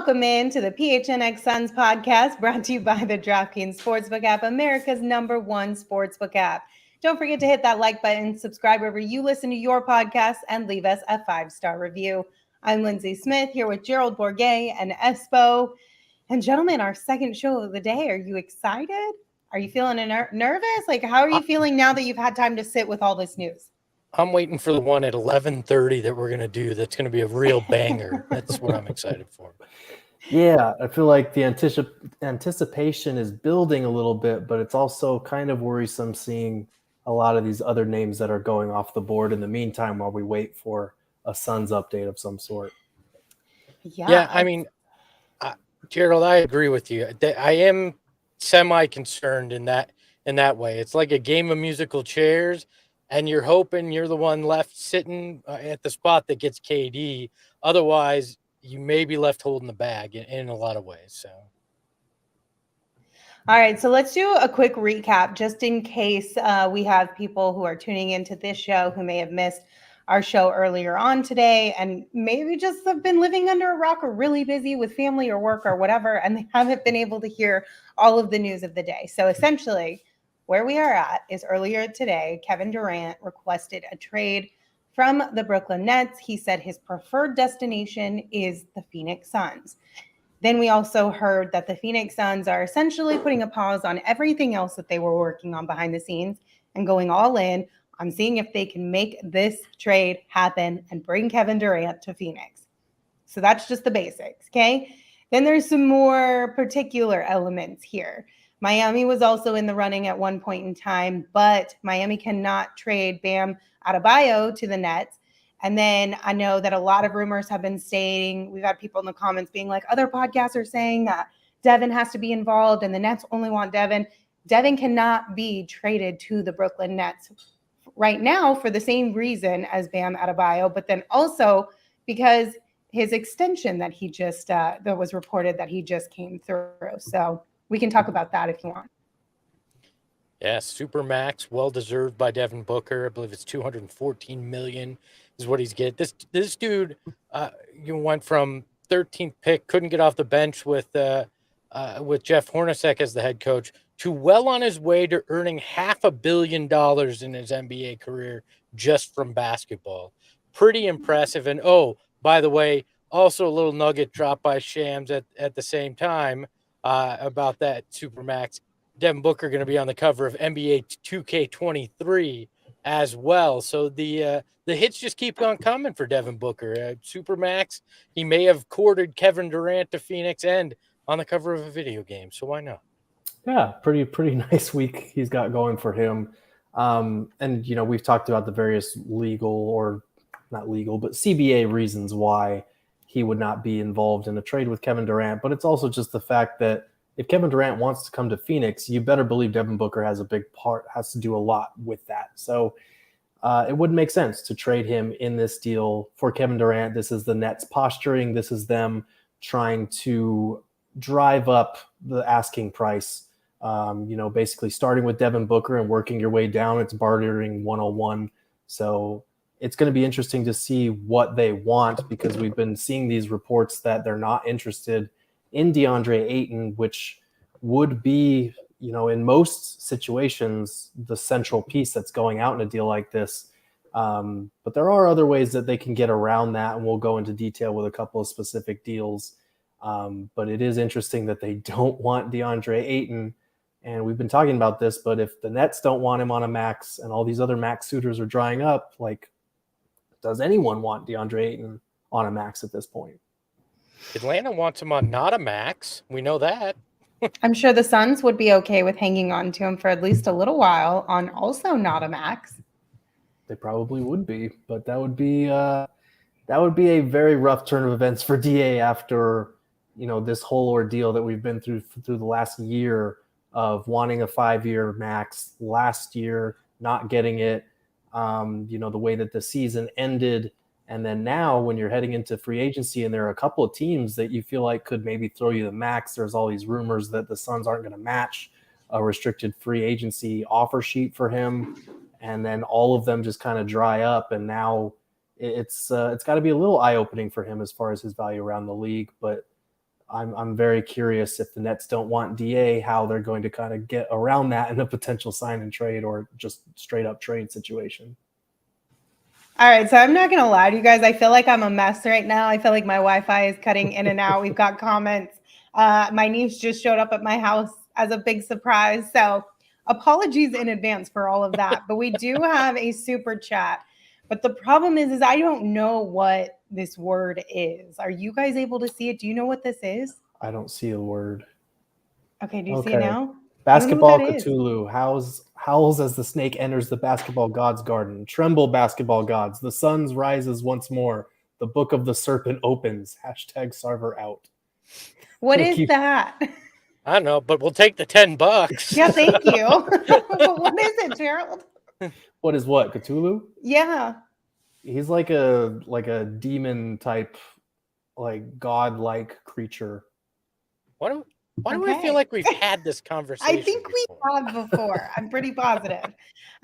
Welcome in to the PHNX Suns podcast, brought to you by the DraftKings Sportsbook app, America's #1 sportsbook app. Don't forget to hit that like button, subscribe wherever you listen to your podcast, and leave us a 5-star review. I'm Lindsey Smith here with Gerald Bourget and Espo. And gentlemen, our second show of the day. Are you excited? Are you feeling nervous? Like, how are you feeling now that you've had time to sit with all this news? I'm waiting for the one at 11:30 that we're going to do. That's going to be a real banger. That's what I'm excited for. Yeah, I feel like the anticipation is building a little bit, but it's also kind of worrisome seeing a lot of these other names that are going off the board in the meantime while we wait for a Suns update of some sort. Yeah, I mean, Gerald, I agree with you. I am semi-concerned in that way. It's like a game of musical chairs, and you're hoping you're the one left sitting at the spot that gets KD. Otherwise, you may be left holding the bag in a lot of ways. So, all right, so let's do a quick recap just in case we have people who are tuning into this show who may have missed our show earlier on today and maybe just have been living under a rock or really busy with family or work or whatever, and they haven't been able to hear all of the news of the day. So essentially, where we are at is earlier today, Kevin Durant requested a trade from the Brooklyn Nets. He said his preferred destination is the Phoenix Suns. Then we also heard that the Phoenix Suns are essentially putting a pause on everything else that they were working on behind the scenes and going all in on seeing if they can make this trade happen and bring Kevin Durant to Phoenix. So that's just the basics, okay? Then there's some more particular elements here. Miami was also in the running at one point in time, but Miami cannot trade Bam Adebayo to the Nets. And then I know that a lot of rumors have been saying, we've had people in the comments being like, other podcasts are saying that Devin has to be involved and the Nets only want Devin. Devin cannot be traded to the Brooklyn Nets right now for the same reason as Bam Adebayo, but then also because his extension that he just, that was reported that he just came through. So we can talk about that if you want. Yeah, Supermax, well-deserved by Devin Booker. I believe it's $214 million is what he's getting. This dude went from 13th pick, couldn't get off the bench with Jeff Hornacek as the head coach, to well on his way to earning $500 million in his NBA career just from basketball. Pretty impressive. And, oh, by the way, also a little nugget dropped by Shams at the same time about that Supermax. Devin Booker going to be on the cover of NBA 2K23 as well. So the hits just keep on coming for Devin Booker. Supermax, he may have courted Kevin Durant to Phoenix and on the cover of a video game. So why not? Yeah, pretty nice week he's got going for him. And, you know, we've talked about the various legal or not legal, but CBA reasons why he would not be involved in a trade with Kevin Durant. But it's also just the fact that if Kevin Durant wants to come to Phoenix, you better believe Devin Booker has to do a lot with that. So it wouldn't make sense to trade him in this deal for Kevin Durant. This is the Nets posturing. This is them trying to drive up the asking price. Basically starting with Devin Booker and working your way down. It's bartering 101. So it's going to be interesting to see what they want, because we've been seeing these reports that they're not interested in DeAndre Ayton, which would be, in most situations, the central piece that's going out in a deal like this. But there are other ways that they can get around that, and we'll go into detail with a couple of specific deals. But it is interesting that they don't want DeAndre Ayton. And we've been talking about this, but if the Nets don't want him on a max and all these other max suitors are drying up, like, does anyone want DeAndre Ayton on a max at this point? Atlanta wants him on not a max. We know that. I'm sure the Suns would be okay with hanging on to him for at least a little while on also not a max. They probably would be, but that would be a very rough turn of events for DA after, this whole ordeal that we've been through the last year of wanting a 5-year max, last year not getting it, the way that the season ended. And then now when you're heading into free agency and there are a couple of teams that you feel like could maybe throw you the max, there's all these rumors that the Suns aren't going to match a restricted free agency offer sheet for him. And then all of them just kind of dry up. And now it's got to be a little eye-opening for him as far as his value around the league. But I'm very curious if the Nets don't want DA, how they're going to kind of get around that in a potential sign and trade or just straight up trade situation. All right, so I'm not going to lie to you guys. I feel like I'm a mess right now. I feel like my Wi-Fi is cutting in and out. We've got comments. My niece just showed up at my house as a big surprise. So apologies in advance for all of that. But we do have a super chat. But the problem is I don't know what this word is. Are you guys able to see it? Do you know what this is? I don't see a word. Okay, do you see it now? Basketball I don't know what that Cthulhu howls as the snake enters the basketball god's garden. Tremble, basketball gods. The sun rises once more. The book of the serpent opens. Hashtag Sarver out. What is that? I don't know, but we'll take the $10. Yeah, thank you. But what is it, Gerald? What is what? Cthulhu? Yeah. He's like a demon type, like godlike creature. Why do I feel like we've had this conversation? I think we have before. I'm pretty positive.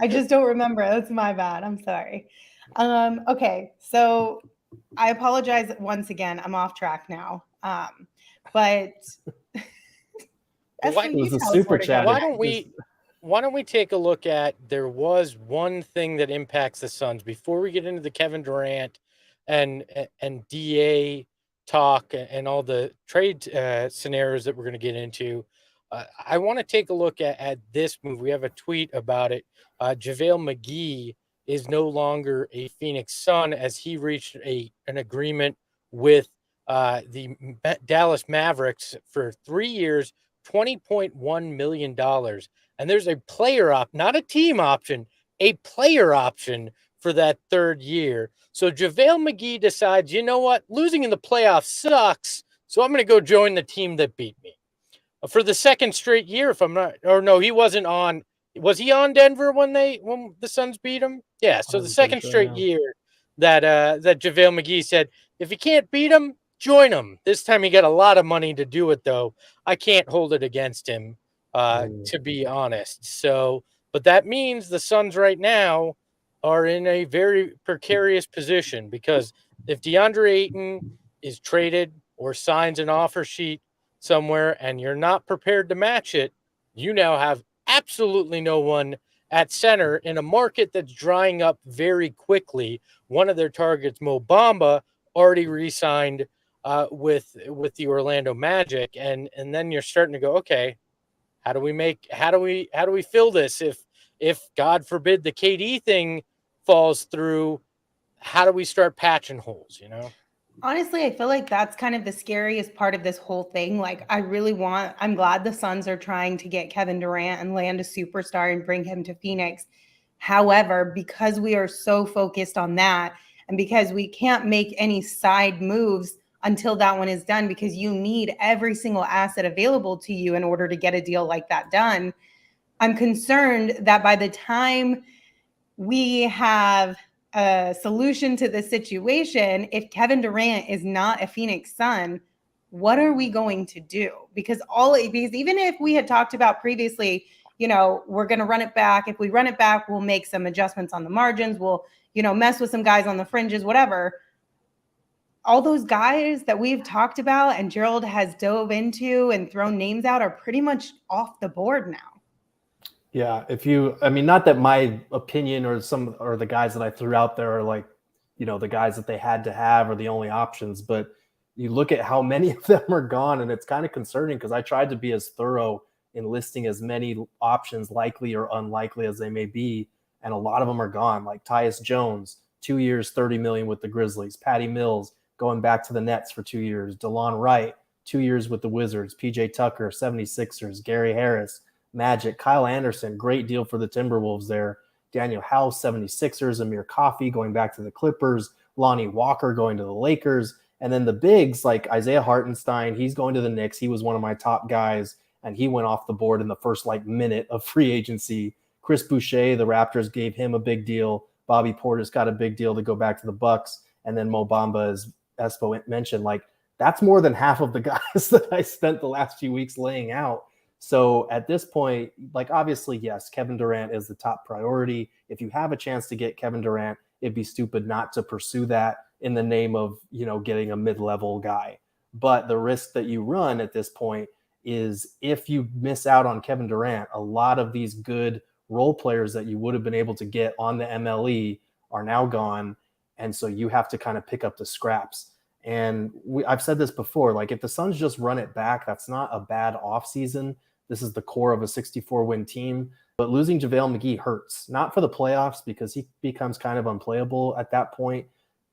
I just don't remember. That's my bad. I'm sorry. Okay, so I apologize once again. I'm off track now. But It was a super chat. Why don't we take a look at, there was one thing that impacts the Suns before we get into the Kevin Durant and DA talk and all the trade scenarios that we're going to get into. I want to take a look at this move. We have a tweet about it. JaVale McGee is no longer a Phoenix Sun as he reached an agreement with the Dallas Mavericks for 3 years, $20.1 million. And there's a player not a team option, a player option for that third year. So JaVale McGee decides, you know what? Losing in the playoffs sucks. So I'm going to go join the team that beat me. For the second straight year, if I'm not, or no, he wasn't on. Was he on Denver when the Suns beat him? Yeah. So the second straight year that JaVale McGee said, if you can't beat him, join him. This time he got a lot of money to do it, though. I can't hold it against him, to be honest. So, but that means the Suns right now are in a very precarious position, because if Deandre Ayton is traded or signs an offer sheet somewhere and you're not prepared to match it, you now have absolutely no one at center in a market that's drying up very quickly. One of their targets, Mo Bamba, already re-signed with the Orlando Magic, and then you're starting to go, okay, how do we fill this if God forbid the KD thing falls through? How do we start patching holes, Honestly, I feel like that's kind of the scariest part of this whole thing. Like, I'm glad the Suns are trying to get Kevin Durant and land a superstar and bring him to Phoenix. However, because we are so focused on that, and because we can't make any side moves until that one is done, because you need every single asset available to you in order to get a deal like that done, I'm concerned that by the time we have a solution to the situation, if Kevin Durant is not a Phoenix Sun, what are we going to do? Because even if we had talked about previously, we're going to run it back. If we run it back, we'll make some adjustments on the margins. We'll, mess with some guys on the fringes, whatever. All those guys that we've talked about and Gerald has dove into and thrown names out are pretty much off the board now. Yeah, not that my opinion or the guys that I threw out there are like, the guys that they had to have are the only options, but you look at how many of them are gone, and it's kind of concerning, because I tried to be as thorough in listing as many options, likely or unlikely as they may be, and a lot of them are gone. Like Tyus Jones, 2 years, $30 million with the Grizzlies. Patty Mills going back to the Nets for 2 years. DeLon Wright, 2 years with the Wizards. PJ Tucker, 76ers. Gary Harris, Magic. Kyle Anderson, great deal for the Timberwolves there. Daniel House, 76ers. Amir Coffey going back to the Clippers. Lonnie Walker going to the Lakers. And then the bigs like Isaiah Hartenstein, he's going to the Knicks. He was one of my top guys, and he went off the board in the first minute of free agency. Chris Boucher, the Raptors gave him a big deal. Bobby Portis got a big deal to go back to the Bucks. And then Mo Bamba, as Espo mentioned, that's more than half of the guys that I spent the last few weeks laying out. So at this point, obviously, yes, Kevin Durant is the top priority. If you have a chance to get Kevin Durant, it'd be stupid not to pursue that in the name of, getting a mid-level guy. But the risk that you run at this point is if you miss out on Kevin Durant, a lot of these good role players that you would have been able to get on the MLE are now gone. And so you have to kind of pick up the scraps. And I've said this before, like if the Suns just run it back, that's not a bad offseason. This is the core of a 64-win team. But losing JaVale McGee hurts, not for the playoffs because he becomes kind of unplayable at that point.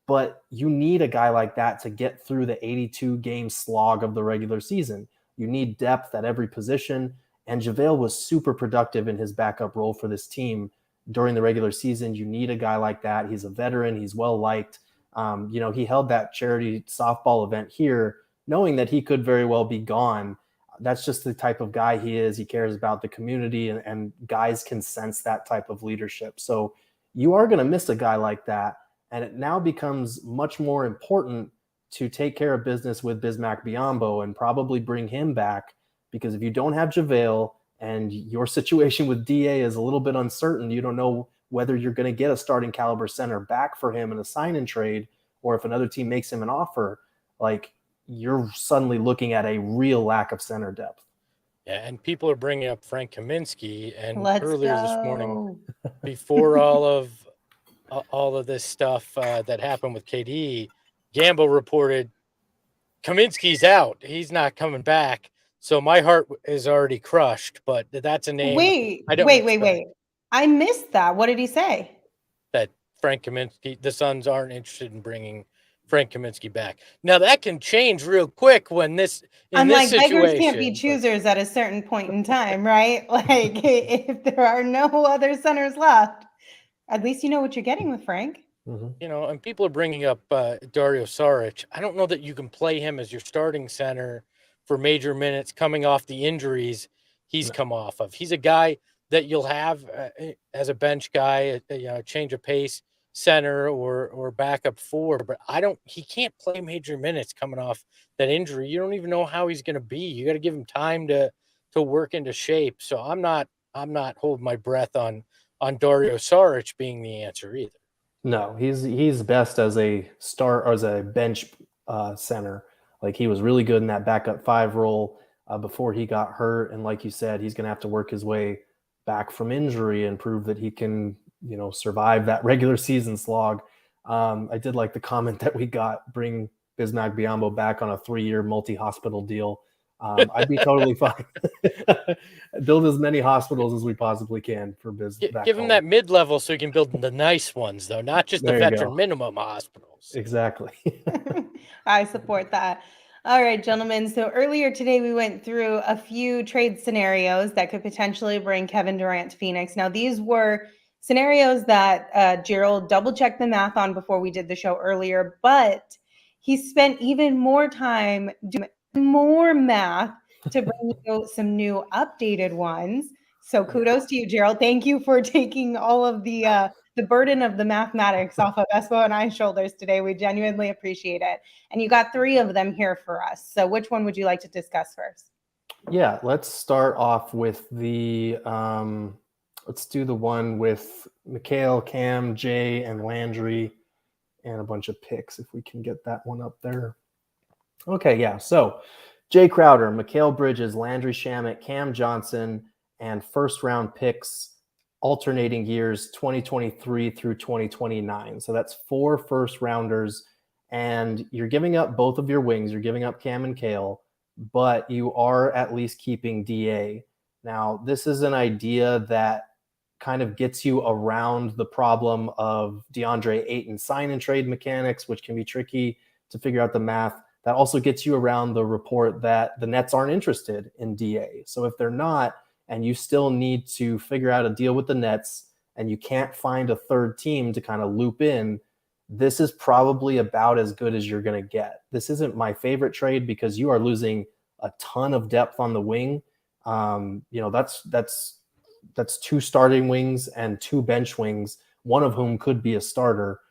But you need a guy like that to get through the 82-game slog of the regular season. You need depth at every position. And JaVale was super productive in his backup role for this team during the regular season. You need a guy like that. He's a veteran. He's well-liked. He held that charity softball event here knowing that he could very well be gone. That's just the type of guy he is. He cares about the community, and guys can sense that type of leadership. So you are going to miss a guy like that. And it now becomes much more important to take care of business with Bismack Biyombo and probably bring him back, because if you don't have JaVale and your situation with DA is a little bit uncertain, you don't know whether you're going to get a starting caliber center back for him in a sign and trade, or if another team makes him an offer, like you're suddenly looking at a real lack of center depth. Yeah, and people are bringing up Frank Kaminsky, and Let's earlier go. this morning, before all of this stuff that happened with KD, Gambo reported Kaminsky's out. He's not coming back. So my heart is already crushed, but that's a name. Wait. I missed that. What did he say? That Frank Kaminsky, the Suns aren't interested in bringing Frank Kaminsky back. Now that can change real quick when this Beggars situation, can't be choosers at a certain point in time, right? Like if there are no other centers left, at least you know what you're getting with Frank. Mm-hmm. And people are bringing up Dario Saric. I don't know that you can play him as your starting center for major minutes coming off the injuries he's come off of. He's a guy that you'll have as a bench guy, change of pace center or backup four, but he can't play major minutes coming off that injury. You don't even know how he's going to be. You got to give him time to work into shape. So I'm not holding my breath on Dario Saric being the answer either. No, he's best as a start or as a bench center. Like he was really good in that backup five role before he got hurt. And like you said, he's going to have to work his way back from injury and prove that he can, survive that regular season slog. I did like the comment that we got, bring Bismack Biyombo back on a 3-year multi-hospital deal. I'd be totally fine. Build as many hospitals as we possibly can for Bismack. Give him that mid-level so he can build the nice ones, though, not just the veteran minimum hospitals. Exactly. I support that. All right, gentlemen. So earlier today, we went through a few trade scenarios that could potentially bring Kevin Durant to Phoenix. Now, these were scenarios that Gerald double-checked the math on before we did the show earlier, but he spent even more time doing more math to bring you some new updated ones. So kudos to you, Gerald. Thank you for taking all of the burden of the mathematics off of Espo and I's shoulders today. We genuinely appreciate it. And you got 3 of them here for us. So which one would you like to discuss first? Yeah, let's start off with let's do the one with Mikal, Cam, Jay, and Landry, and a bunch of picks if we can get that one up there. Okay, yeah. So Jay Crowder, Mikal Bridges, Landry Shamet, Cam Johnson, and first-round picks alternating years 2023 through 2029. So that's 4 first-rounders, and you're giving up both of your wings. You're giving up Cam and Kale, but you are at least keeping DA. Now, this is an idea that kind of gets you around the problem of DeAndre Ayton sign and trade mechanics, which can be tricky to figure out the math. That also gets you around the report that the Nets aren't interested in DA. So if they're not, and you still need to figure out a deal with the Nets, and you can't find a third team to kind of loop in, this is probably about as good as you're going to get. This isn't my favorite trade because you are losing a ton of depth on the wing. That's 2 starting wings and 2 bench wings, one of whom could be a starter.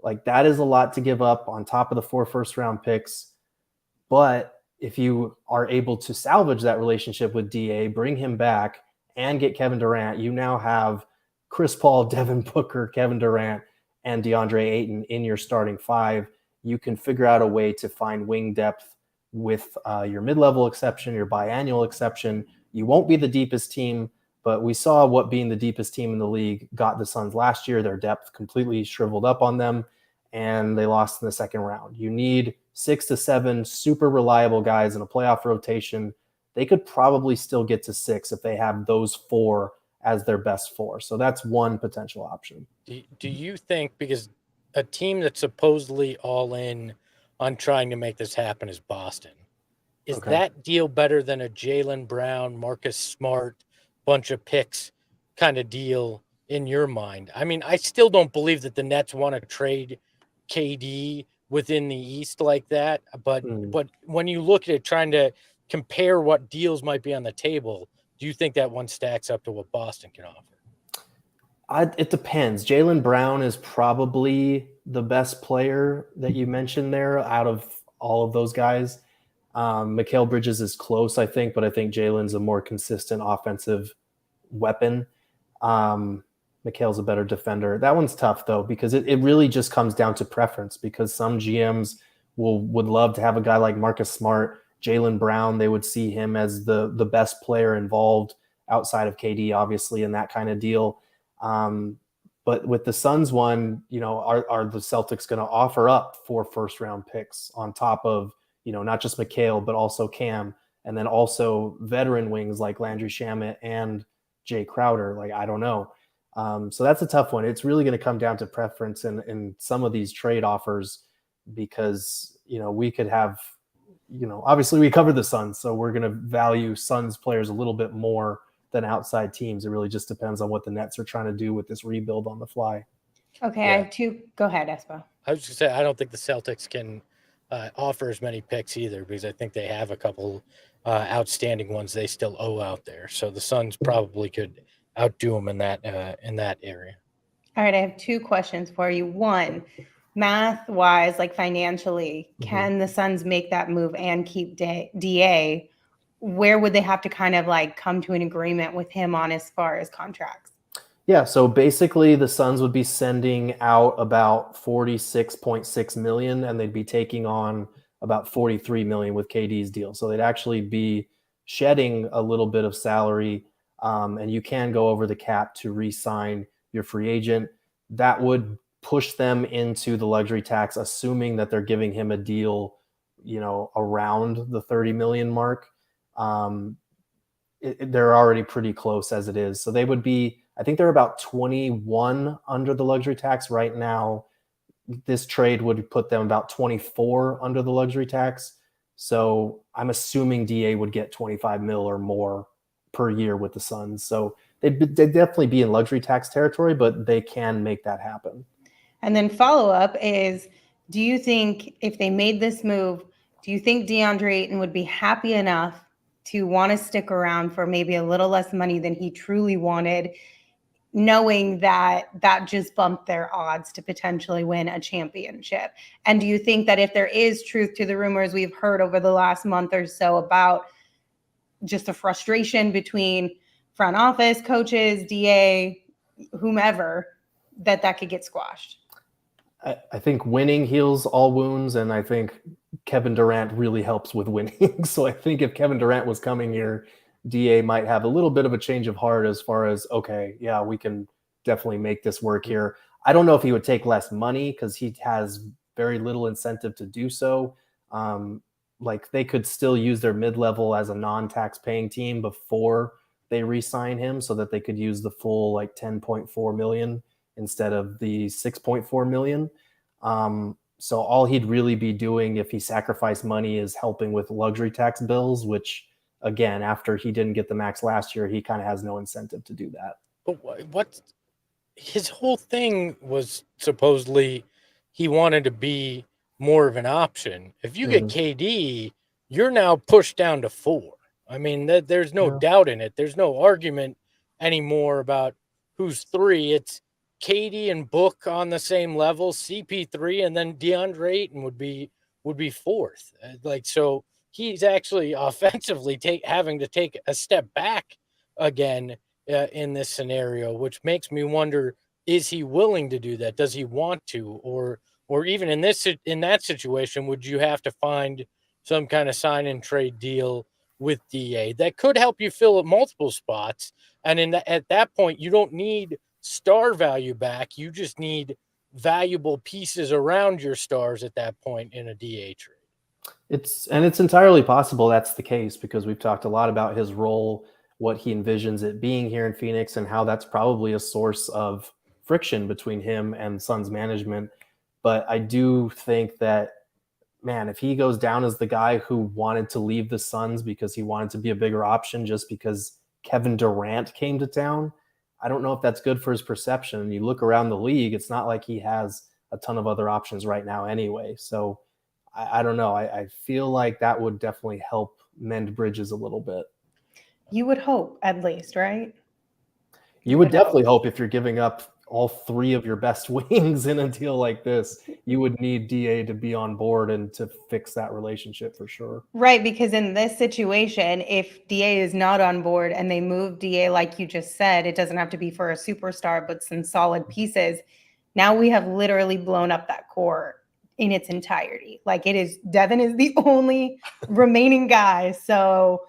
Like that is a lot to give up on top of the 4 first-round picks. But if you are able to salvage that relationship with DA, bring him back, and get Kevin Durant, you now have Chris Paul, Devin Booker, Kevin Durant, and DeAndre Ayton in your starting 5. You can figure out a way to find wing depth with your mid-level exception, your biannual exception. You won't be the deepest team, but we saw what being the deepest team in the league got the Suns last year. Their depth completely shriveled up on them, and they lost in the second round. You need 6 to 7 super reliable guys in a playoff rotation. They could probably still get to 6 if they have those 4 as their best 4. So that's one potential option. Do you think, because a team that's supposedly all in on trying to make this happen is Boston, is that deal better than a Jaylen Brown, Marcus Smart, bunch of picks kind of deal in your mind? I mean, I still don't believe that the Nets want to trade KD within the East like that. But when you look at it, trying to compare what deals might be on the table, do you think that one stacks up to what Boston can offer? It depends. Jaylen Brown is probably the best player that you mentioned there out of all of those guys. Mikal Bridges is close, I think, but I think Jalen's a more consistent offensive weapon. Mikal's a better defender. That one's tough, though, because it really just comes down to preference, because some GMs would love to have a guy like Marcus Smart, Jaylen Brown. They would see him as the best player involved outside of KD, obviously, in that kind of deal. But with the Suns one, are the Celtics going to offer up 4 first-round picks on top of, not just Mikal, but also Cam, and then also veteran wings like Landry Shamet and Jay Crowder? Like, I don't know. So that's a tough one. It's really going to come down to preference in some of these trade offers, because, we could have, obviously we cover the Suns, so we're going to value Suns players a little bit more than outside teams. It really just depends on what the Nets are trying to do with this rebuild on the fly. Okay, yeah. I have 2. Go ahead, Espo. I was just going to say, I don't think the Celtics can offer as many picks either, because I think they have a couple outstanding ones they still owe out there. So the Suns probably could outdo them in that area. All right, I have 2 questions for you. One, math-wise, like financially, can the Suns make that move and keep DA? Where would they have to kind of like come to an agreement with him on as far as contracts? Yeah, so basically the Suns would be sending out about $46.6 million, and they'd be taking on about $43 million with KD's deal. So they'd actually be shedding a little bit of salary, and you can go over the cap to re-sign your free agent. That would push them into the luxury tax, assuming that they're giving him a deal, around the 30 million mark. They're already pretty close as it is. So they would be, I think they're about 21 under the luxury tax right now. This trade would put them about 24 under the luxury tax. So I'm assuming DA would get 25 mil or more per year with the Suns. So they'd definitely be in luxury tax territory, but they can make that happen. And then follow-up is, do you think if they made this move, do you think Deandre Ayton would be happy enough to want to stick around for maybe a little less money than he truly wanted, knowing that that just bumped their odds to potentially win a championship? And do you think that if there is truth to the rumors we've heard over the last month or so about just a frustration between front office, coaches, DA, whomever, that could get squashed? I think winning heals all wounds, and I think Kevin Durant really helps with winning. So I think if Kevin Durant was coming here, DA might have a little bit of a change of heart as far as, okay, yeah, we can definitely make this work here. I don't know if he would take less money, because he has very little incentive to do so. Like, they could still use their mid-level as a non-tax paying team before they re-sign him, so that they could use the full like 10.4 million instead of the 6.4 million. So all he'd really be doing if he sacrificed money is helping with luxury tax bills, which, again, after he didn't get the max last year, he kind of has no incentive to do that. But what his whole thing was, supposedly he wanted to be more of an option. If you get KD, you're now pushed down to 4. I mean, there's no doubt in it. There's no argument anymore about who's 3. It's KD and Book on the same level, CP3, and then DeAndre Ayton would be 4th. Like, so he's actually offensively having to take a step back again in this scenario, which makes me wonder, is he willing to do that? Does he want to? Or even in that situation, would you have to find some kind of sign and trade deal with DA that could help you fill at multiple spots. And at that point, you don't need star value back. You just need valuable pieces around your stars at that point in a DA trade. It's entirely possible that's the case, because we've talked a lot about his role, what he envisions it being here in Phoenix, and how that's probably a source of friction between him and Suns management. But I do think that, man, if he goes down as the guy who wanted to leave the Suns because he wanted to be a bigger option just because Kevin Durant came to town, I don't know if that's good for his perception. And you look around the league, it's not like he has a ton of other options right now anyway. So I don't know. I feel like that would definitely help mend bridges a little bit. You would hope, at least, right? You would definitely hope, if you're giving up all three of your best wings in a deal like this, you would need DA to be on board and to fix that relationship for sure. Right, because in this situation, if DA is not on board and they move DA, like you just said, it doesn't have to be for a superstar, but some solid pieces. Now we have literally blown up that core in its entirety. Like, it is, Devin is the only remaining guy. So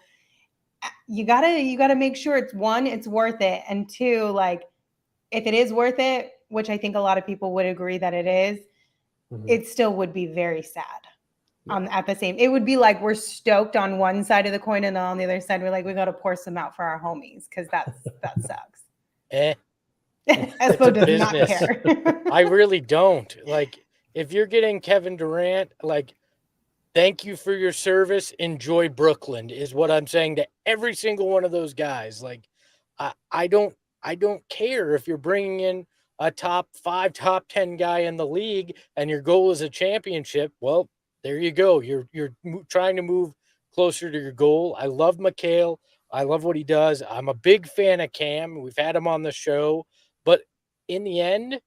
you gotta make sure, it's one, it's worth it, and two, like, if it is worth it, which I think a lot of people would agree that it is, it still would be very sad. At the same, it would be like we're stoked on one side of the coin, and then on the other side, we're like, we got to pour some out for our homies, because that sucks. Espo does not care. I really don't. Like, if you're getting Kevin Durant, like, thank you for your service. Enjoy Brooklyn is what I'm saying to every single one of those guys. Like, I don't care if you're bringing in a top 5, top 10 guy in the league and your goal is a championship. Well, there you go. You're trying to move closer to your goal. I love Mikal. I love what he does. I'm a big fan of Cam. We've had him on the show, but in the end,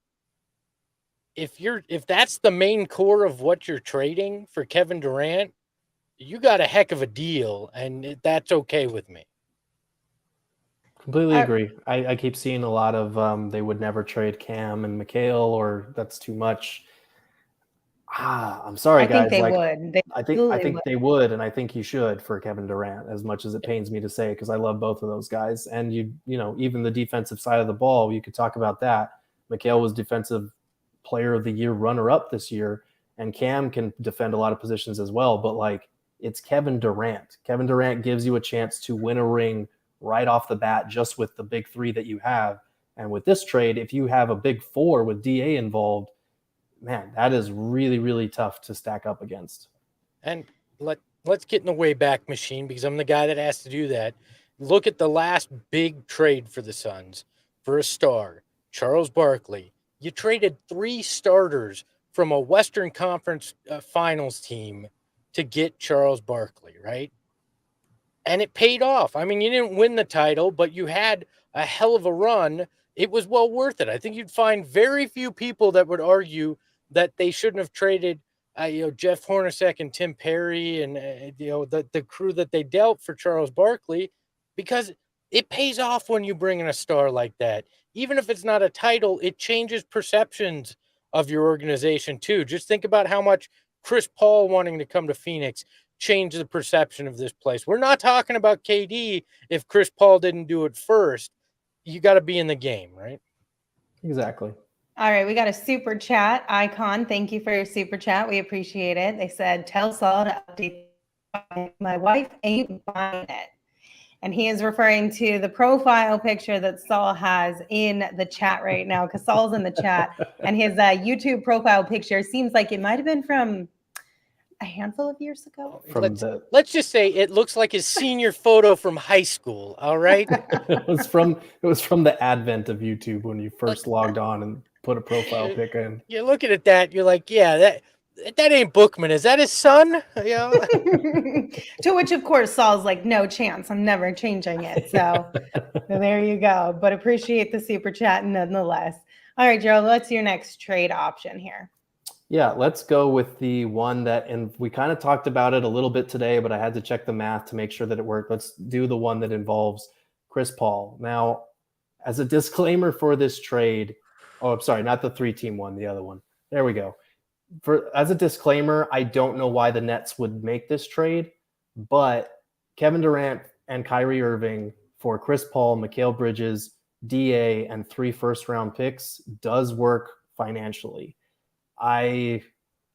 if that's the main core of what you're trading for Kevin Durant, you got a heck of a deal, and that's okay with me. Completely agree. I keep seeing a lot of they would never trade Cam and Mikal, or that's too much. I'm sorry, guys. I think they would. I think they would, and I think you should for Kevin Durant, as much as it pains me to say, because I love both of those guys. And you know, even the defensive side of the ball, you could talk about that. Mikal was Defensive Player of the Year runner-up this year, and Cam can defend a lot of positions as well. But like, it's Kevin Durant. Kevin Durant gives you a chance to win a ring right off the bat, just with the big three that you have. And with this trade, if you have a big four with DA involved, man, that is really, really tough to stack up against. And let's get in the Wayback Machine, because I'm the guy that has to do that. Look at the last big trade for the Suns for a star, Charles Barkley. You traded 3 starters from a Western Conference Finals team to get Charles Barkley, right? And it paid off. I mean, you didn't win the title, but you had a hell of a run. It was well worth it. I think you'd find very few people that would argue that they shouldn't have traded, Jeff Hornacek and Tim Perry and the crew that they dealt for Charles Barkley, because it pays off when you bring in a star like that. Even if it's not a title, it changes perceptions of your organization too. Just think about how much Chris Paul wanting to come to Phoenix changed the perception of this place. We're not talking about KD if Chris Paul didn't do it first. You got to be in the game, right? Exactly. All right, we got a super chat. Icon, thank you for your super chat. We appreciate it. They said, tell Saul to update. My wife ain't buying it. And he is referring to the profile picture that Saul has in the chat right now, because Saul's in the chat. And his YouTube profile picture seems like it might have been from a handful of years ago. Let's just say it looks like his senior photo from high school. All right. It was from the advent of YouTube, when you first logged on and put a profile pic in. You're looking at that, you're like, yeah, that ain't Bookman. Is that his son? To which, of course, Saul's like, no chance. I'm never changing it. So there you go. But appreciate the super chat nonetheless. All right, Gerald, what's your next trade option here? Yeah, let's go with the one that, and we kind of talked about it a little bit today, but I had to check the math to make sure that it worked. Let's do the one that involves Chris Paul. Now, as a disclaimer for this trade, oh, I'm sorry, not the 3-team one, the other one. There we go. as a disclaimer, I don't know why the Nets would make this trade, but Kevin Durant and Kyrie Irving for Chris Paul, Mikal Bridges, DA, and 3 first-round picks does work financially. I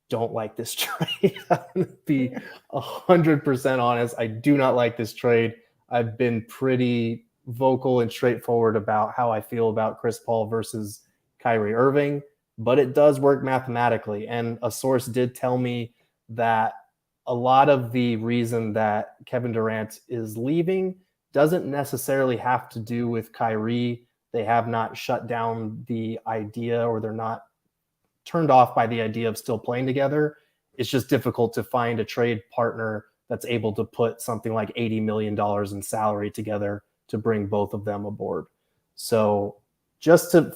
don't like this trade. I'm going to be 100% honest. I do not like this trade. I've been pretty vocal and straightforward about how I feel about Chris Paul versus Kyrie Irving, but it does work mathematically. And a source did tell me that a lot of the reason that Kevin Durant is leaving doesn't necessarily have to do with Kyrie. They have not shut down the idea, or they're not turned off by the idea of still playing together. It's just difficult to find a trade partner that's able to put something like $80 million in salary together to bring both of them aboard. So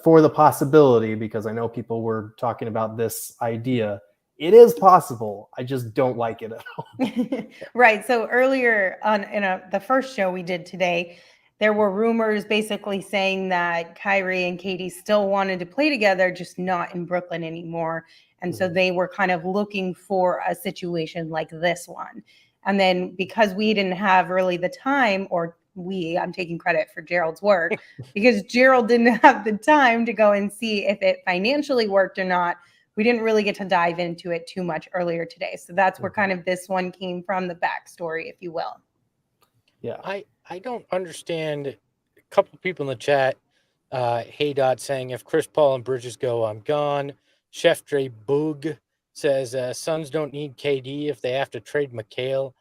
for the possibility, because I know people were talking about this idea, it is possible. I just don't like it at all. Right. So earlier the first show we did today, there were rumors basically saying that Kyrie and Katie still wanted to play together, just not in Brooklyn anymore. And so they were kind of looking for a situation like this one. And then because we didn't have really the time, I'm taking credit for Gerald's work, because Gerald didn't have the time to go and see if it financially worked or not. We didn't really get to dive into it too much earlier today. So that's where kind of this one came from, the backstory, if you will. Yeah. I don't understand. A couple people in the chat, Hey Dot saying, if Chris Paul and Bridges go, I'm gone. Chef Dre Boog says, Suns don't need KD if they have to trade Mikal.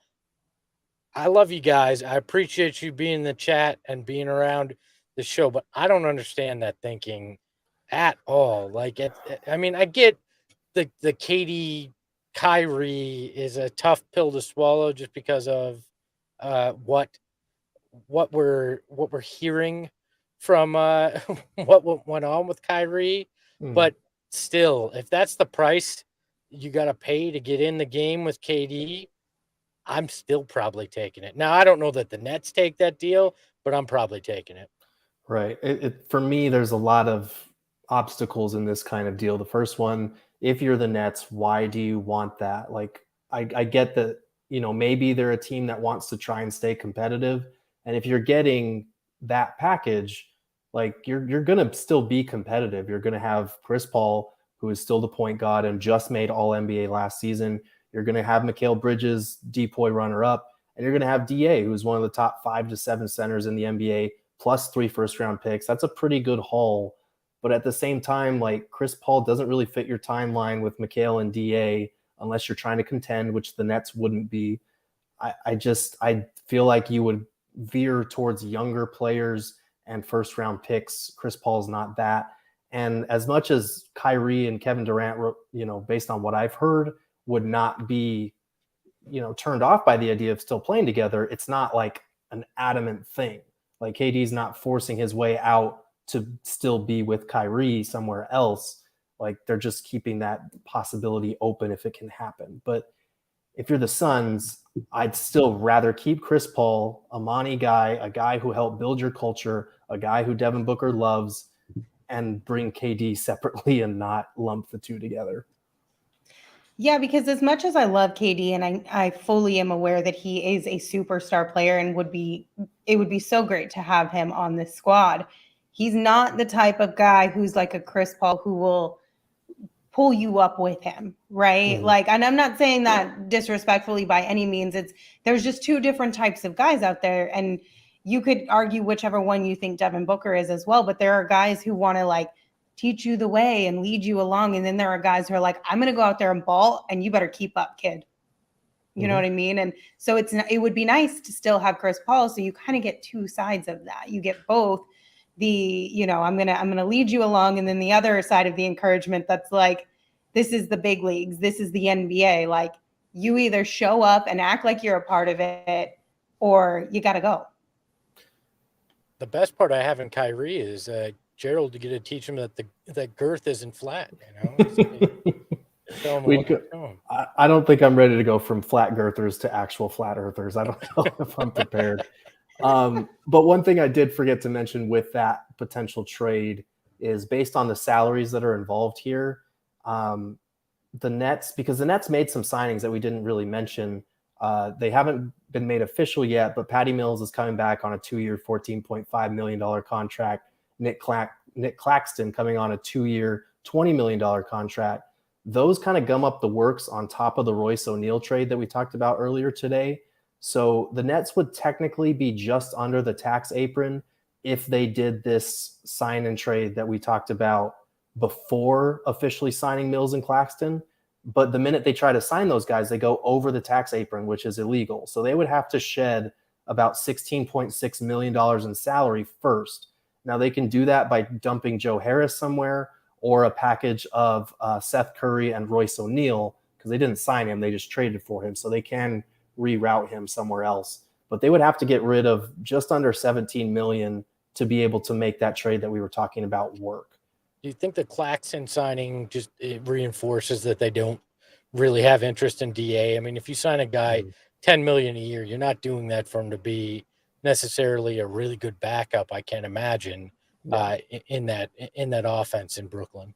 I love you guys. I appreciate you being in the chat and being around the show, but I don't understand that thinking at all. Like, I get the KD Kyrie is a tough pill to swallow just because of what we're hearing from what went on with Kyrie. But still, if that's the price you got to pay to get in the game with KD, I'm still probably taking it. Now, I don't know that the Nets take that deal, but I'm probably taking it. Right. For me, there's a lot of obstacles in this kind of deal. The first one, if you're the Nets, why do you want that? Like, I get that, maybe they're a team that wants to try and stay competitive. And if you're getting that package, like you're going to still be competitive. You're going to have Chris Paul, who is still the point guard and just made All NBA last season. You're going to have Mikal Bridges, DPOY runner-up, and you're going to have DA, who's one of the top 5 to 7 centers in the NBA, plus 3 first-round picks. That's a pretty good haul. But at the same time, like, Chris Paul doesn't really fit your timeline with Mikal and DA unless you're trying to contend, which the Nets wouldn't be. I feel like you would veer towards younger players and first-round picks. Chris Paul's not that. And as much as Kyrie and Kevin Durant, based on what I've heard, would not be, turned off by the idea of still playing together, it's not like an adamant thing. Like, KD's not forcing his way out to still be with Kyrie somewhere else. Like, they're just keeping that possibility open if it can happen. But if you're the Suns, I'd still rather keep Chris Paul, a money guy, a guy who helped build your culture, a guy who Devin Booker loves, and bring KD separately and not lump the two together. Yeah, because as much as I love KD, and I fully am aware that he is a superstar player and it would be so great to have him on this squad, he's not the type of guy who's like a Chris Paul who will pull you up with him, right? Like, and I'm not saying that disrespectfully by any means. There's just two different types of guys out there, and you could argue whichever one you think Devin Booker is as well, but there are guys who want to like teach you the way and lead you along. And then there are guys who are like, I'm going to go out there and ball and you better keep up, kid. You know what I mean? And so it would be nice to still have Chris Paul. So you kind of get two sides of that. You get both the, I'm going to lead you along. And then the other side of the encouragement, that's like, this is the big leagues. This is the NBA. Like, you either show up and act like you're a part of it, or you got to go. The best part I have in Kyrie is Gerald to get to teach him that girth isn't flat. I don't think I'm ready to go from flat girthers to actual flat earthers. I don't know if I'm prepared. But one thing I did forget to mention with that potential trade is, based on the salaries that are involved here, the Nets, because the Nets made some signings that we didn't really mention. They haven't been made official yet, but Patty Mills is coming back on a 2-year, $14.5 million contract. Nick Claxton coming on a 2-year, $20 million contract. Those kind of gum up the works on top of the Royce O'Neal trade that we talked about earlier today. So the Nets would technically be just under the tax apron if they did this sign and trade that we talked about before officially signing Mills and Claxton. But the minute they try to sign those guys, they go over the tax apron, which is illegal. So they would have to shed about $16.6 million in salary first. Now they can do that by dumping Joe Harris somewhere, or a package of Seth Curry and Royce O'Neal, because they didn't sign him, they just traded for him. So they can reroute him somewhere else. But they would have to get rid of just under $17 million to be able to make that trade that we were talking about work. Do you think the Claxton signing just reinforces that they don't really have interest in DA? I mean, if you sign a guy $10 million a year, you're not doing that for him to be necessarily a really good backup, I can't imagine, in that offense in Brooklyn.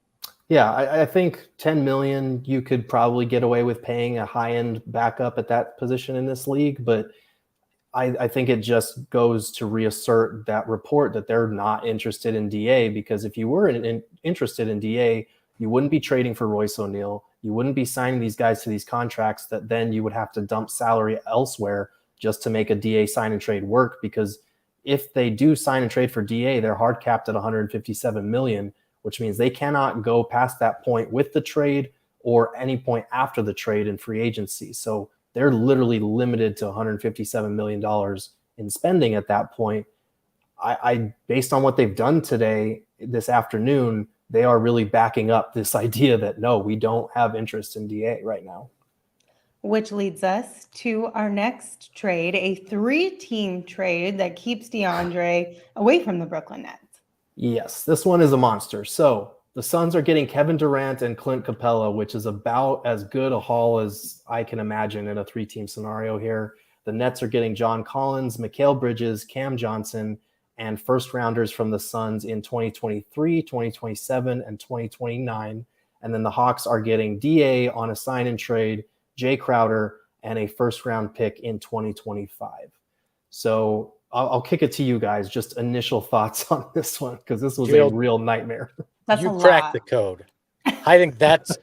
Yeah, I think $10 million you could probably get away with paying a high-end backup at that position in this league, but I think it just goes to reassert that report that they're not interested in DA, because if you were interested in DA, you wouldn't be trading for Royce O'Neal. You wouldn't be signing these guys to these contracts that then you would have to dump salary elsewhere just to make a DA sign and trade work, because if they do sign and trade for DA, they're hard capped at $157 million, which means they cannot go past that point with the trade or any point after the trade in free agency. So they're literally limited to $157 million in spending at that point. I based on what they've done today, this afternoon, they are really backing up this idea that, no, we don't have interest in DA right now. Which leads us to our next trade, a 3-team trade that keeps DeAndre away from the Brooklyn Nets. Yes, this one is a monster. So the Suns are getting Kevin Durant and Clint Capella, which is about as good a haul as I can imagine in a 3-team scenario here. The Nets are getting John Collins, Mikal Bridges, Cam Johnson, and first rounders from the Suns in 2023, 2027, and 2029. And then the Hawks are getting DA on a sign and trade, Jay Crowder, and a first round pick in 2025. So I'll kick it to you guys. Just initial thoughts on this one, because this was Gerald, a real nightmare. That's you cracked the code. I think that's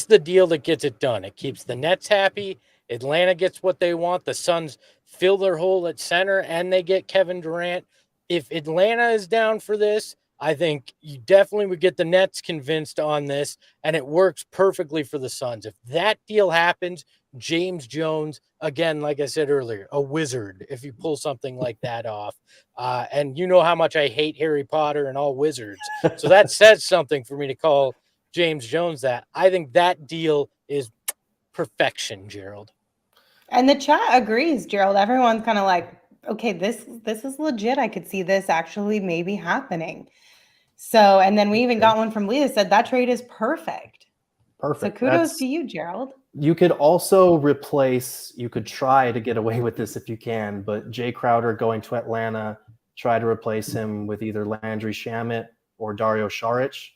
the deal that gets it done. It keeps the Nets happy. Atlanta gets what they want. The Suns fill their hole at center, and they get Kevin Durant. If Atlanta is down for this, I think you definitely would get the Nets convinced on this, and it works perfectly for the Suns. If that deal happens, James Jones, again, like I said earlier, a wizard if you pull something like that off. And you know how much I hate Harry Potter and all wizards. So that says something for me to call James Jones that. I think that deal is perfection, Gerald. And the chat agrees, Gerald. Everyone's kind of like, okay, this is legit. I could see this actually maybe happening. So, and then we even got one from Lee that said that trade is perfect. Perfect. So kudos to you, Gerald. You could also you could try to get away with this if you can, but Jay Crowder going to Atlanta, try to replace him with either Landry Shamet or Dario Saric,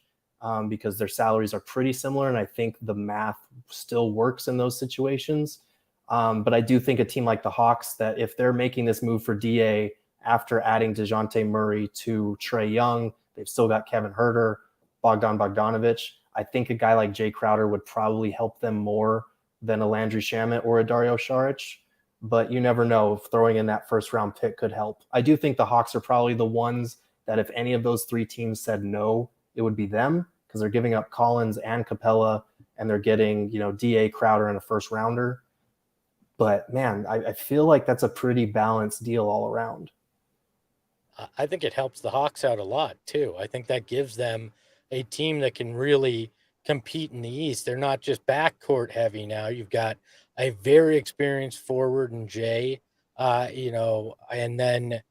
because their salaries are pretty similar, and I think the math still works in those situations. But I do think a team like the Hawks, that if they're making this move for DA after adding DeJounte Murray to Trae Young, they've still got Kevin Huerter, Bogdan Bogdanovic. I think a guy like Jay Crowder would probably help them more than a Landry Shamet or a Dario Saric. But you never know if throwing in that first round pick could help. I do think the Hawks are probably the ones that if any of those 3 teams said no, it would be them, because they're giving up Collins and Capella, and they're getting, DA, Crowder, and a first rounder. But man, I feel like that's a pretty balanced deal all around. I think it helps the Hawks out a lot too. I think that gives them a team that can really compete in the East. They're not just backcourt heavy now. You've got a very experienced forward in Jay, and then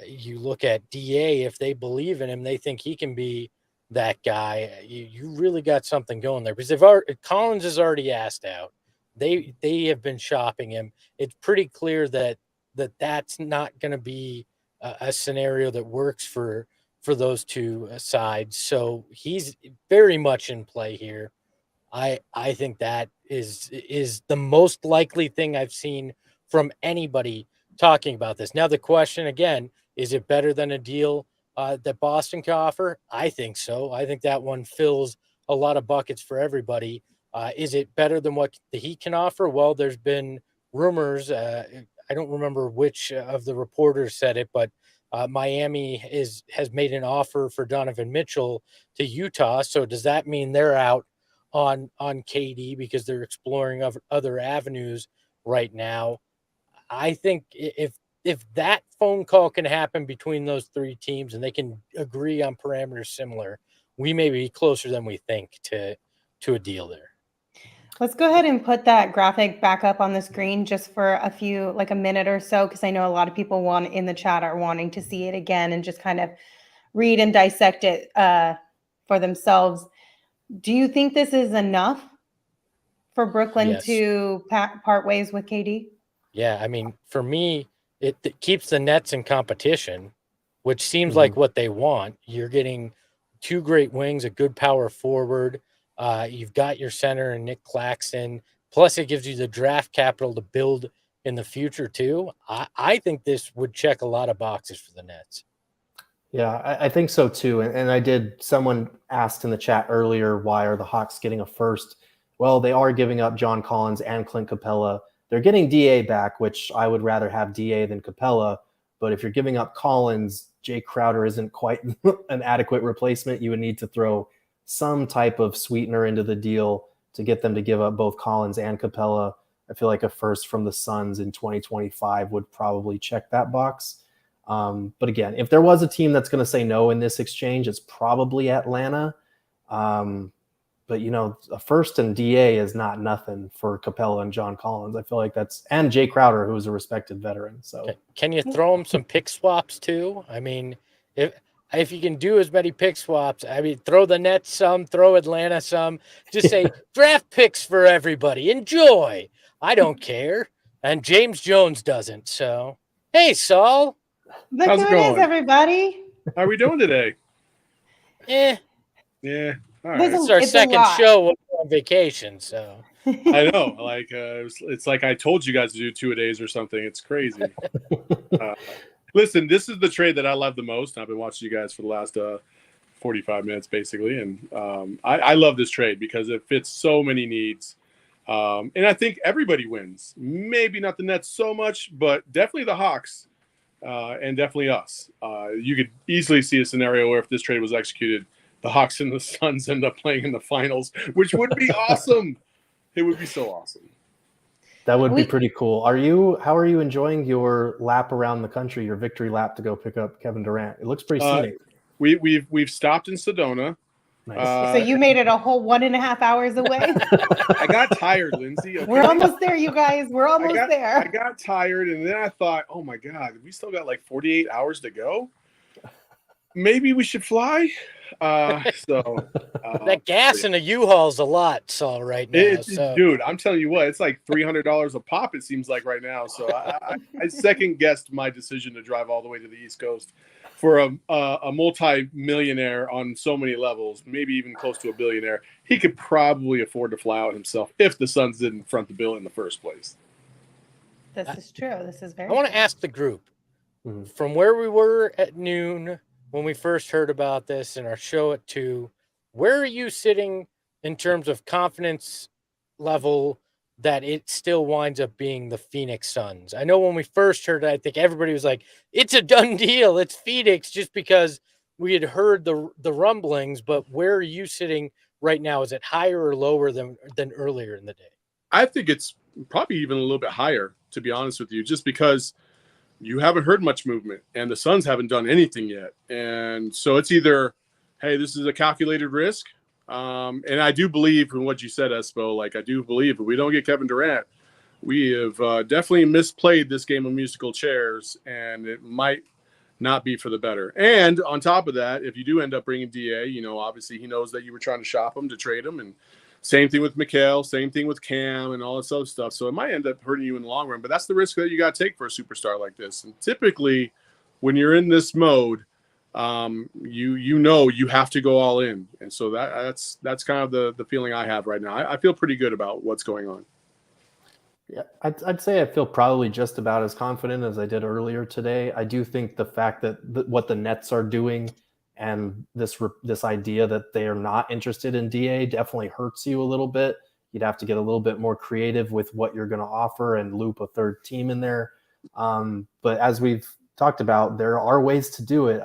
you look at DA. If they believe in him, they think he can be that guy. You really got something going there, because Collins is already asked out. They have been shopping him. It's pretty clear that's not going to be a scenario that works for those two sides. So he's very much in play here. I think that is the most likely thing I've seen from anybody talking about this. Now, the question again, is it better than a deal that Boston can offer? I think so. I think that one fills a lot of buckets for everybody. Is it better than what the Heat can offer? Well, there's been rumors. I don't remember which of the reporters said it, but Miami has made an offer for Donovan Mitchell to Utah. So does that mean they're out on KD because they're exploring other avenues right now? I think if that phone call can happen between those three teams and they can agree on parameters similar, we may be closer than we think to a deal there. Let's go ahead and put that graphic back up on the screen just for a minute or so, because I know a lot of people in the chat are wanting to see it again and just kind of read and dissect it for themselves. Do you think this is enough for Brooklyn to part ways with KD? Yeah, I mean, for me, it keeps the Nets in competition, which seems like what they want. You're getting two great wings, a good power forward. You've got your center and Nick Claxton. Plus, it gives you the draft capital to build in the future, too. I think this would check a lot of boxes for the Nets. Yeah, I think so, too. And someone asked in the chat earlier, why are the Hawks getting a first? Well, they are giving up John Collins and Clint Capella. They're getting DA back, which I would rather have DA than Capella. But if you're giving up Collins, Jay Crowder isn't quite an adequate replacement. You would need to throw some type of sweetener into the deal to get them to give up both Collins and Capella. I feel like a first from the Suns in 2025 would probably check that box. But again, if there was a team that's going to say no in this exchange, it's probably Atlanta. But, a first and DA is not nothing for Capella and John Collins. I feel like and Jay Crowder, who is a respected veteran. So can you throw him some pick swaps too? I mean, if you can do as many pick swaps, I mean, throw the Nets some, throw Atlanta some, just say draft picks for everybody. Enjoy. I don't care. And James Jones doesn't. So, hey, Saul. How's it going, everybody? How are we doing today? Yeah. All right. It's our second show on vacation, so I know. It's like I told you guys to do 2-a-days or something. It's crazy. Listen, this is the trade that I love the most. I've been watching you guys for the last 45 minutes, basically, and I love this trade because it fits so many needs. And I think everybody wins. Maybe not the Nets so much, but definitely the Hawks. And definitely us. You could easily see a scenario where if this trade was executed, the Hawks and the Suns end up playing in the finals, which would be awesome. It would be so awesome. That would be pretty cool. How are you enjoying your lap around the country, your victory lap to go pick up Kevin Durant? It looks pretty scenic. We've stopped in Sedona. Nice. So you made it a whole 1.5 hours away? I got tired, Lindsey. Okay? We're almost there, you guys. We're almost there. I got tired, and then I thought, oh, my God, we still got like 48 hours to go? Maybe we should fly? That gas in a U-Haul's a lot, Saul, right now. Dude, I'm telling you what, it's like $300 a pop, it seems like right now. So I second-guessed my decision to drive all the way to the East Coast for a multi-millionaire on so many levels, maybe even close to a billionaire. He could probably afford to fly out himself if the Suns didn't front the bill in the first place. This is true. This is very I want to ask the group, from where we were at noon when we first heard about this in our show at 2, where are you sitting in terms of confidence level that it still winds up being the Phoenix Suns? I know when we first heard it, I think everybody was like, it's a done deal. It's Phoenix, just because we had heard the rumblings. But where are you sitting right now? Is it higher or lower than earlier in the day? I think it's probably even a little bit higher, to be honest with you, just because you haven't heard much movement and the Suns haven't done anything yet. And so it's either, hey, this is a calculated risk. And I do believe in what you said, Espo. I do believe if we don't get Kevin Durant, we have definitely misplayed this game of musical chairs, and it might not be for the better. And on top of that, if you do end up bringing DA, obviously he knows that you were trying to shop him to trade him, and same thing with Mikal, same thing with Cam and all this other stuff. So it might end up hurting you in the long run, but that's the risk that you got to take for a superstar like this. And typically when you're in this mode, you have to go all in. And so that's kind of the feeling I have right now. I feel pretty good about what's going on. Yeah, I'd say I feel probably just about as confident as I did earlier today. I do think the fact that what the Nets are doing and this idea that they are not interested in DA definitely hurts you a little bit. You'd have to get a little bit more creative with what you're going to offer and loop a third team in there. But as we've talked about, there are ways to do it.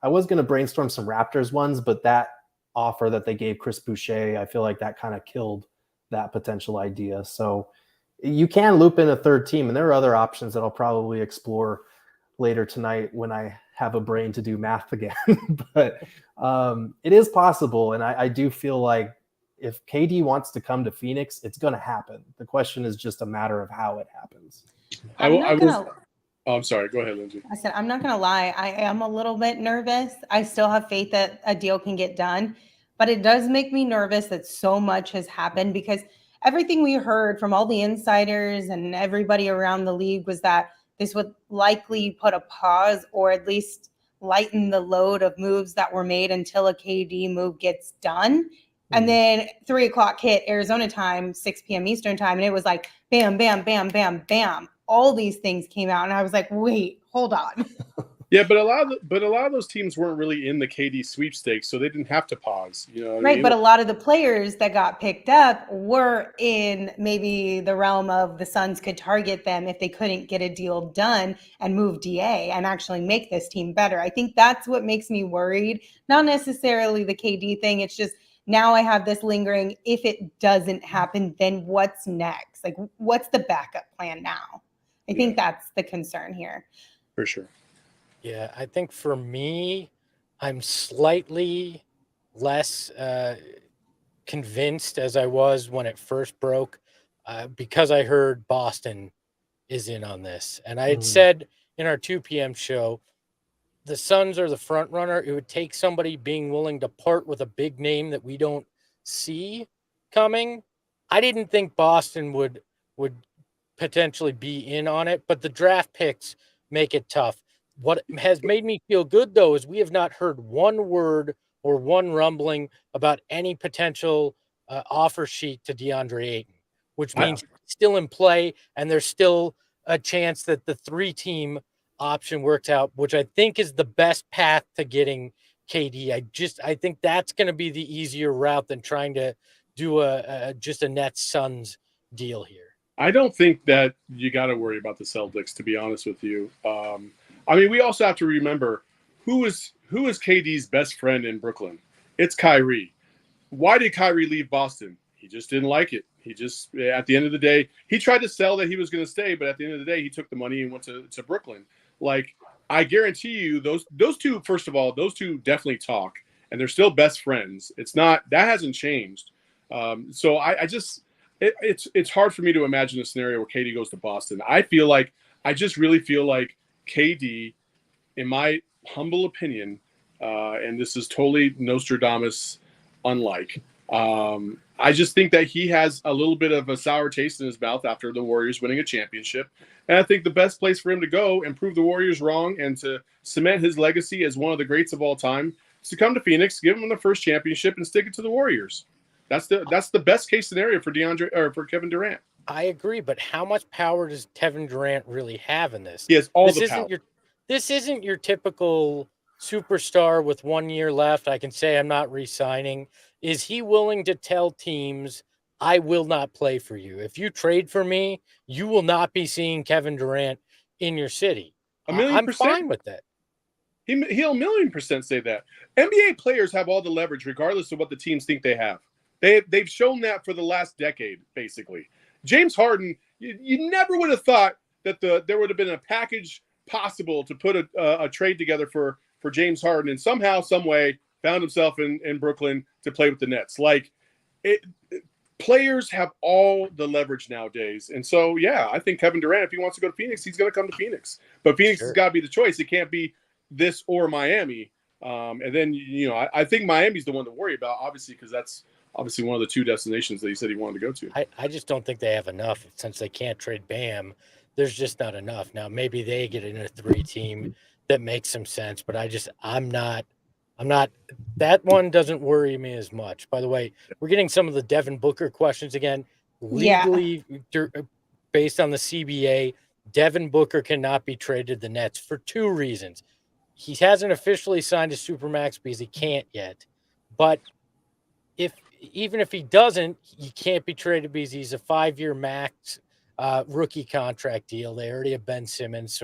I was going to brainstorm some Raptors ones, but that offer that they gave Chris Boucher, I feel like that kind of killed that potential idea. So you can loop in a third team, and there are other options that I'll probably explore later tonight when I have a brain to do math again. But it is possible, and I do feel like if KD wants to come to Phoenix, it's going to happen. The question is just a matter of how it happens. I'm sorry. Go ahead, Lindsey. I said, I'm not going to lie. I am a little bit nervous. I still have faith that a deal can get done, but it does make me nervous that so much has happened, because everything we heard from all the insiders and everybody around the league was that this would likely put a pause or at least lighten the load of moves that were made until a KD move gets done. And then 3 o'clock hit Arizona time, 6 p.m. Eastern time, and it was like bam, bam, bam, bam, bam. All these things came out, and I was like, wait, hold on. Yeah, but a lot of those teams weren't really in the KD sweepstakes, so they didn't have to pause. You know what I mean? But a lot of the players that got picked up were in maybe the realm of the Suns could target them if they couldn't get a deal done and move DA and actually make this team better. I think that's what makes me worried. Not necessarily the KD thing. It's just now I have this lingering, if it doesn't happen, then what's next? Like, what's the backup plan now? I think that's the concern here. For sure. Yeah, I think for me, I'm slightly less convinced as I was when it first broke, because I heard Boston is in on this. And I had said in our 2 p.m. show, the Suns are the front runner. It would take somebody being willing to part with a big name that we don't see coming. I didn't think Boston would potentially be in on it, but the draft picks make it tough. What has made me feel good, though, is we have not heard one word or one rumbling about any potential offer sheet to Deandre Ayton, which means he's still in play, and there's still a chance that the 3-team option works out, which I think is the best path to getting KD. I think that's going to be the easier route than trying to do just a Nets Suns deal here. I don't think that you got to worry about the Celtics, to be honest with you. I mean, we also have to remember who is KD's best friend in Brooklyn. It's Kyrie. Why did Kyrie leave Boston? He just didn't like it. He just, at the end of the day, he tried to sell that he was going to stay, but at the end of the day, he took the money and went to Brooklyn. Like, I guarantee you, those two, first of all, those two definitely talk, and they're still best friends. That hasn't changed. So it's hard for me to imagine a scenario where KD goes to Boston. I just really feel like KD, in my humble opinion, and this is totally Nostradamus unlike, I just think that he has a little bit of a sour taste in his mouth after the Warriors winning a championship. And I think the best place for him to go and prove the Warriors wrong and to cement his legacy as one of the greats of all time is to come to Phoenix, give him the first championship, and stick it to the Warriors. That's the best case scenario for for Kevin Durant. I agree, but how much power does Kevin Durant really have in this? He has all the power. This isn't your typical superstar with 1 year left. I can say I'm not re-signing. Is he willing to tell teams, I will not play for you? If you trade for me, you will not be seeing Kevin Durant in your city. I'm fine with that. He'll 1,000,000% say that. NBA players have all the leverage regardless of what the teams think they have. They've shown that for the last decade, basically. James Harden, you never would have thought that there would have been a package possible to put a trade together for James Harden, and somehow, some way, found himself in Brooklyn to play with the Nets. Players have all the leverage nowadays. And so, yeah, I think Kevin Durant, if he wants to go to Phoenix, he's going to come to Phoenix. But Phoenix has got to be the choice. It can't be this or Miami. And then, I think Miami's the one to worry about, obviously, because that's obviously one of the 2 destinations that he said he wanted to go to. I just don't think they have enough. Since they can't trade Bam, there's just not enough. Now, maybe they get in a 3-team that makes some sense, but I'm not, that one doesn't worry me as much. By the way, we're getting some of the Devin Booker questions again. Yeah. Legally, based on the CBA, Devin Booker cannot be traded to the Nets for 2 reasons. He hasn't officially signed a Supermax because he can't yet. But even if he doesn't, he can't be traded because he's a 5-year max rookie contract deal. They already have Ben Simmons,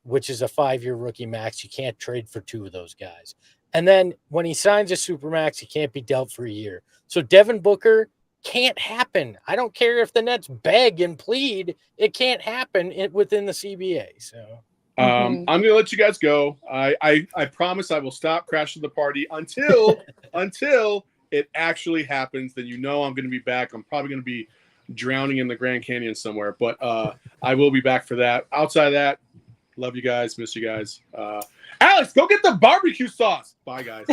which is a 5-year rookie max. You can't trade for 2 of those guys. And then when he signs a Supermax, he can't be dealt for a year. So Devin Booker can't happen. I don't care if the Nets beg and plead. It can't happen within the CBA. So I'm going to let you guys go. I promise I will stop crashing the party until it actually happens. Then I'm going to be back. I'm probably going to be drowning in the Grand Canyon somewhere, but I will be back for that. Outside of that, love you guys. Miss you guys. Alex, go get the barbecue sauce. Bye, guys.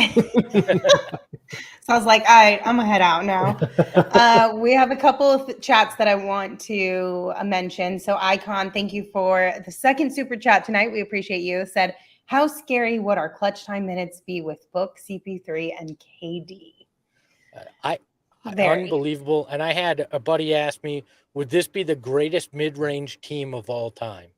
So I was like, all right, I'm going to head out now. We have a couple of chats that I want to mention. So Icon, thank you for the second super chat tonight. We appreciate you. Said, how scary would our clutch time minutes be with Book, CP3, and KD? Unbelievable. And I had a buddy ask me, would this be the greatest mid-range team of all time?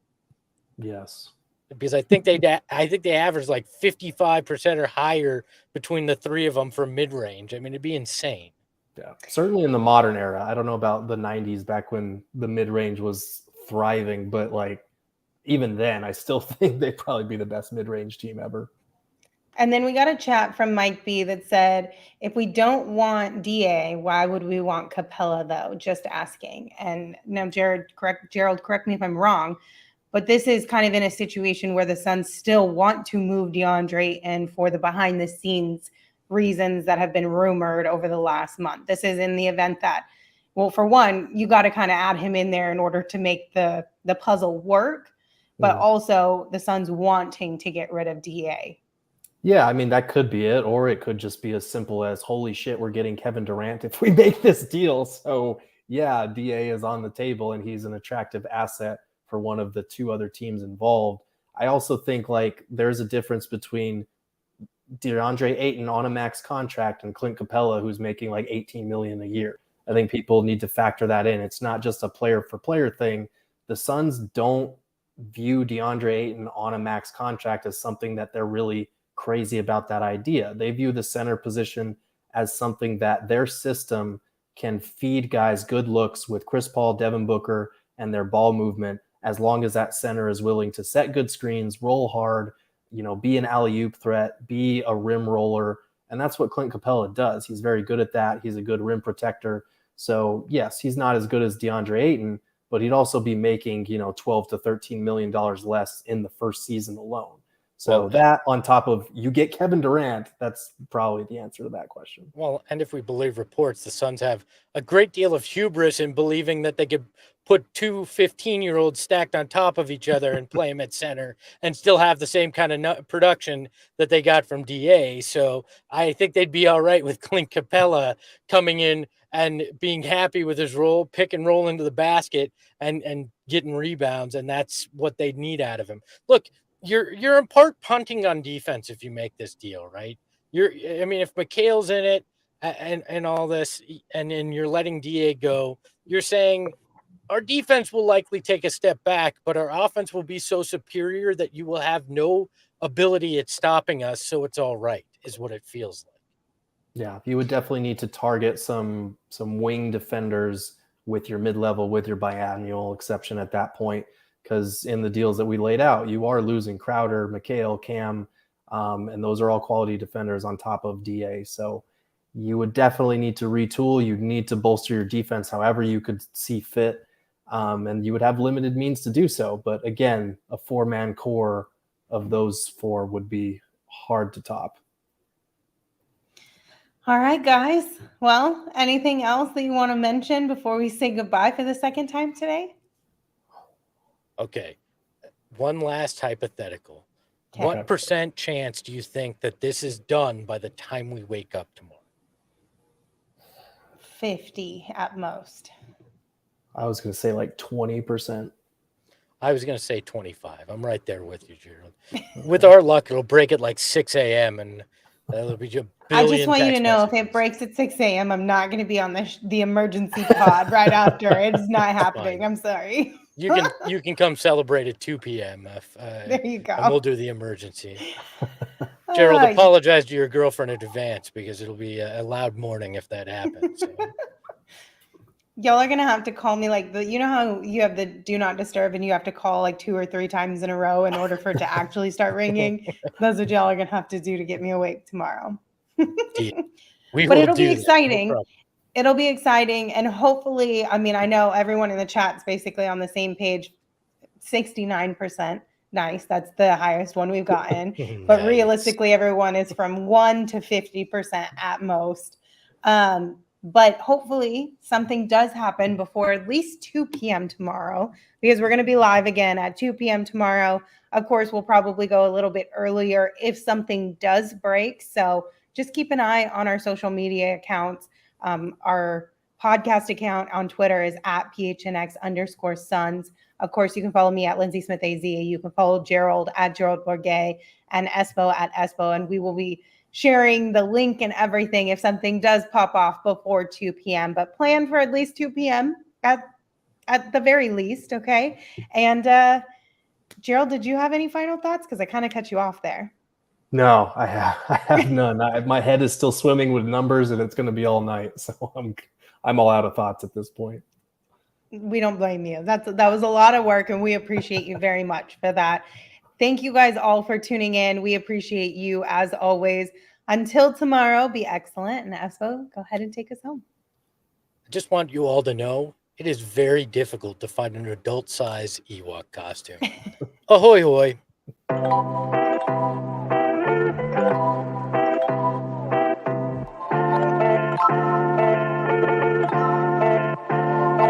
Yes. Because I think they average like 55% or higher between the 3 of them for mid-range. I mean, it'd be insane. Yeah, certainly in the modern era. I don't know about the 90s back when the mid-range was thriving, but like even then, I still think they'd probably be the best mid-range team ever. And then we got a chat from Mike B that said, if we don't want DA, why would we want Capella though? Just asking. And now Gerald, correct me if I'm wrong, but this is kind of in a situation where the Suns still want to move DeAndre Ayton for the behind the scenes reasons that have been rumored over the last month. This is in the event that, well, for one, you got to kind of add him in there in order to make the puzzle work, but also the Suns wanting to get rid of DA. Yeah, I mean, that could be it, or it could just be as simple as, holy shit, we're getting Kevin Durant if we make this deal. So yeah, DA is on the table and he's an attractive asset for one of the 2 other teams involved. I also think like there's a difference between DeAndre Ayton on a max contract and Clint Capella, who's making like $18 million a year. I think people need to factor that in. It's not just a player for player thing. The Suns don't view DeAndre Ayton on a max contract as something that they're really crazy about that idea. They view the center position as something that their system can feed guys good looks with Chris Paul, Devin Booker, and their ball movement, as long as that center is willing to set good screens, roll hard, be an alley-oop threat, be a rim roller. And that's what Clint Capella does. He's very good at that. He's a good rim protector. So yes, he's not as good as DeAndre Ayton, but he'd also be making, $12 to $13 million less in the first season alone. So that on top of you get Kevin Durant, that's probably the answer to that question. Well, and if we believe reports, the Suns have a great deal of hubris in believing that they could put 2 15-year-olds stacked on top of each other and play them at center and still have the same kind of production that they got from DA. So I think they'd be all right with Clint Capella coming in and being happy with his role, pick and roll into the basket and getting rebounds. And that's what they need out of him. Look, you're in part punting on defense if you make this deal, right? If McHale's in it and all this, and you're letting DA go, you're saying our defense will likely take a step back, but our offense will be so superior that you will have no ability at stopping us. So it's all right, is what it feels like. Yeah, you would definitely need to target some wing defenders with your mid-level, with your biannual exception at that point. Because in the deals that we laid out, you are losing Crowder, McHale, Cam, and those are all quality defenders on top of DA. So you would definitely need to retool. You'd need to bolster your defense however you could see fit, and you would have limited means to do so. But again, a 4-man core of those 4 would be hard to top. All right, guys. Well, anything else that you want to mention before we say goodbye for the second time today? Okay. One last hypothetical. Okay. What % chance do you think that this is done by the time we wake up tomorrow? 50 at most. I was going to say like 20%. I was going to say 25. I'm right there with you, Gerald. With our luck, it'll break at like 6 a.m. and that'll be just I just want you to know if it breaks at 6 a.m., I'm not going to be on the emergency pod right after. It's not happening. Fine. I'm sorry. You can come celebrate at 2 p.m. There you go. And we'll do the emergency. Gerald, apologize to your girlfriend in advance because it'll be a loud morning if that happens. So. Y'all are going to have to call me like you know how you have the do not disturb and you have to call like 2 or 3 times in a row in order for it to actually start ringing? That's what y'all are going to have to do to get me awake tomorrow. But it'll be exciting. No, it'll be exciting. And hopefully, I mean, I know everyone in the chat's basically on the same page, 69%. Nice. That's the highest one we've gotten. But nice. Realistically, everyone is from 1 to 50% at most. But hopefully something does happen before at least 2 p.m. tomorrow, because we're going to be live again at 2 p.m. tomorrow. Of course, we'll probably go a little bit earlier if something does break. So just keep an eye on our social media accounts. Our podcast account on Twitter is at PHNX_Suns. Of course, you can follow me at Lindsey Smith AZ. You can follow Gerald at Gerald Bourget and Espo at Espo. And we will be sharing the link and everything if something does pop off before 2 p.m. But plan for at least 2 p.m. at the very least, okay? And Gerald, did you have any final thoughts? Because I kind of cut you off there. No, I have none. My head is still swimming with numbers, and it's going to be all night. So I'm all out of thoughts at this point. We don't blame you. That was a lot of work, and we appreciate you very much for that. Thank you guys all for tuning in. We appreciate you as always. Until tomorrow, be excellent. And Espo, go ahead and take us home. I just want you all to know it is very difficult to find an adult size Ewok costume. Ahoy, hoy.